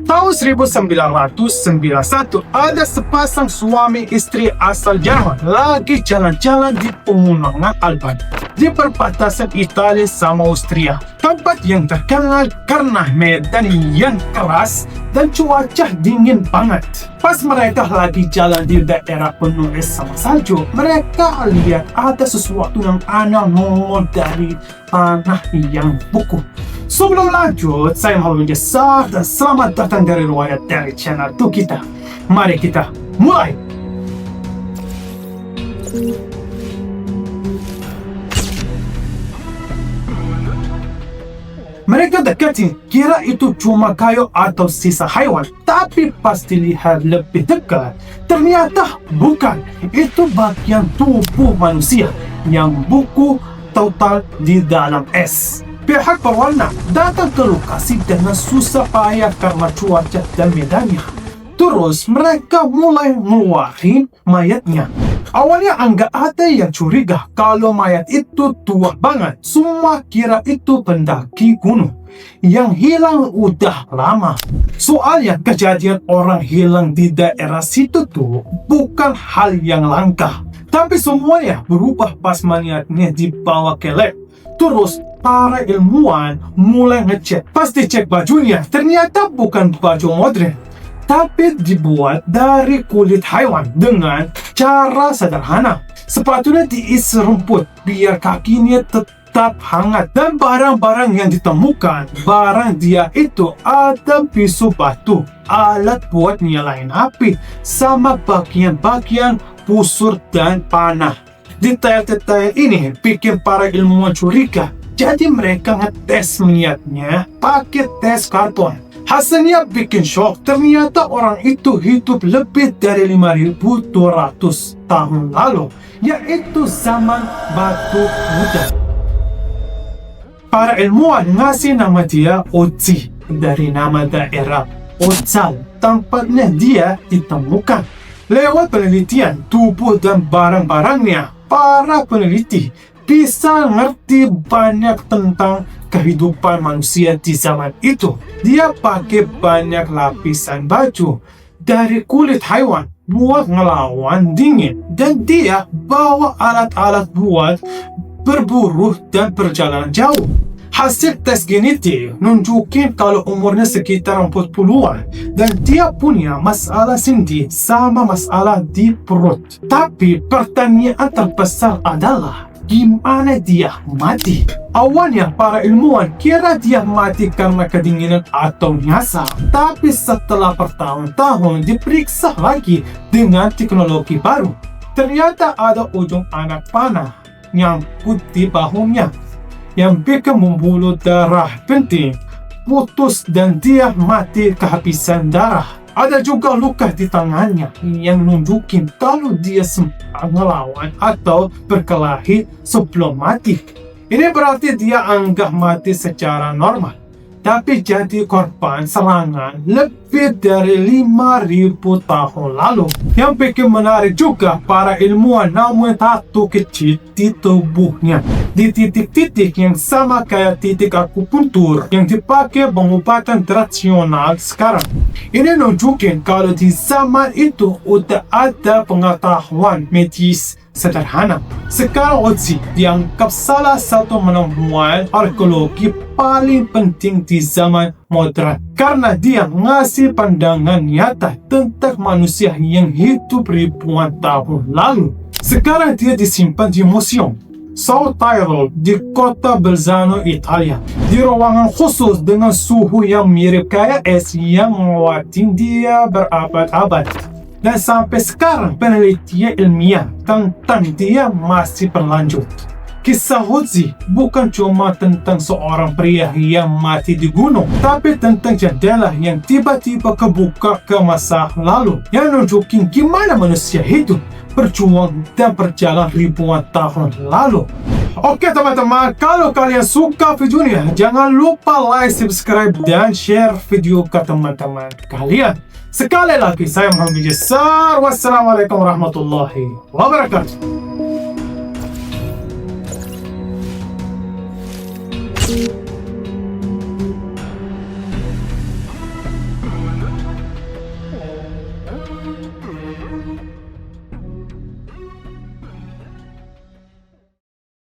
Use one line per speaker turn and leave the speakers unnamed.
Tahun 1991, ada sepasang suami istri asal Jerman lagi jalan-jalan di pegunungan Alban di perbatasan Italia sama Austria, tempat yang terkenal karena medan yang keras dan cuaca dingin banget. Pas mereka lagi jalan di daerah penuh es sama salju, mereka lihat ada sesuatu yang aneh nongol dari tanah yang beku. Sebelum lanjut, saya Muhammad Jassar dan selamat datang dari riwayat dari channel kita. Mari kita mulai. Mereka deketin, kira itu cuma kayu atau sisa hewan, tapi pas dilihat lebih dekat, ternyata bukan. Itu bagian tubuh manusia yang beku total di dalam es. Pihak berwarna datang ke lokasi dengan susah payah karena cuaca dan medannya. Terus mereka mulai ngeluarin mayatnya. Awalnya enggak ada yang curiga kalau mayat itu tua banget. Semua kira itu pendaki gunung yang hilang udah lama. Soalnya kejadian orang hilang di daerah situ tuh bukan hal yang langka. Tapi semuanya berubah pas mayatnya dibawa ke lab. Terus para ilmuwan mulai ngecek. Pas dicek bajunya, ternyata bukan baju modern, tapi dibuat dari kulit hewan dengan cara sederhana. Sepatunya diisi rumput biar kakinya tetap hangat. Dan barang-barang yang ditemukan, barang dia itu ada pisau batu, alat buat nyalain api, sama bagian-bagian busur dan panah. Detail-detail ini bikin para ilmuwan curiga. Jadi mereka ngetes mayatnya pakai tes karbon. Hasilnya bikin shock. Ternyata orang itu hidup lebih dari 5.200 tahun lalu, yaitu zaman batu muda. Para ilmuwan ngasih nama dia Otzi dari nama daerah Otzal, tempatnya dia ditemukan. Lewat penelitian tubuh dan barang-barangnya, para peneliti bisa ngerti banyak tentang kehidupan manusia di zaman itu. Dia pakai banyak lapisan baju dari kulit hewan buat ngelawan dingin. Dan dia bawa alat-alat buat berburu dan perjalanan jauh. Hasil tes genetik nunjukin kalau umurnya sekitar 40-an dan dia punya masalah sendi sama masalah di perut. Tapi pertanyaan terbesar adalah gimana dia mati? Awalnya para ilmuwan kira dia mati karena kedinginan atau nyasar. Tapi setelah bertahun-tahun diperiksa lagi dengan teknologi baru, ternyata ada ujung anak panah nyangkut di bahunya yang bikin pembuluh darah penting putus dan dia mati kehabisan darah. Ada juga luka di tangannya yang nunjukin kalau dia sempat ngelawan atau berkelahi sebelum mati. Ini berarti dia anggap mati secara normal, tapi jadi korban serangan lebih dari 5.000 tahun lalu. Yang bikin menarik juga, para ilmuwan nemuin tato kecil di tubuhnya di titik-titik yang sama kayak titik akupuntur yang dipakai pengobatan tradisional sekarang. Ini nunjukin kalau di zaman itu udah ada pengetahuan medis sederhana. Sekarang Otzi dianggap salah satu penemuan arkeologi paling penting di zaman modern karena dia ngasih pandangan nyata tentang manusia yang hidup ribuan tahun lalu. Sekarang dia disimpan di museum South Tyrol di kota Bolzano, Italia, di ruangan khusus dengan suhu yang mirip kayak es yang nguatin dia berabad-abad. Dan sampai sekarang penelitian ilmiah tentang dia masih berlanjut. Kisah Otzi bukan cuma tentang seorang pria yang mati di gunung, tapi tentang jendela yang tiba-tiba kebuka ke masa lalu, yang nunjukin gimana manusia hidup, berjuang, dan berjalan ribuan tahun lalu. Oke teman-teman, kalau kalian suka videonya, jangan lupa like, subscribe, dan share video ke teman-teman kalian. Sekali lagi, saya Muhammad Jassar. Wassalamualaikum warahmatullahi wabarakatuh.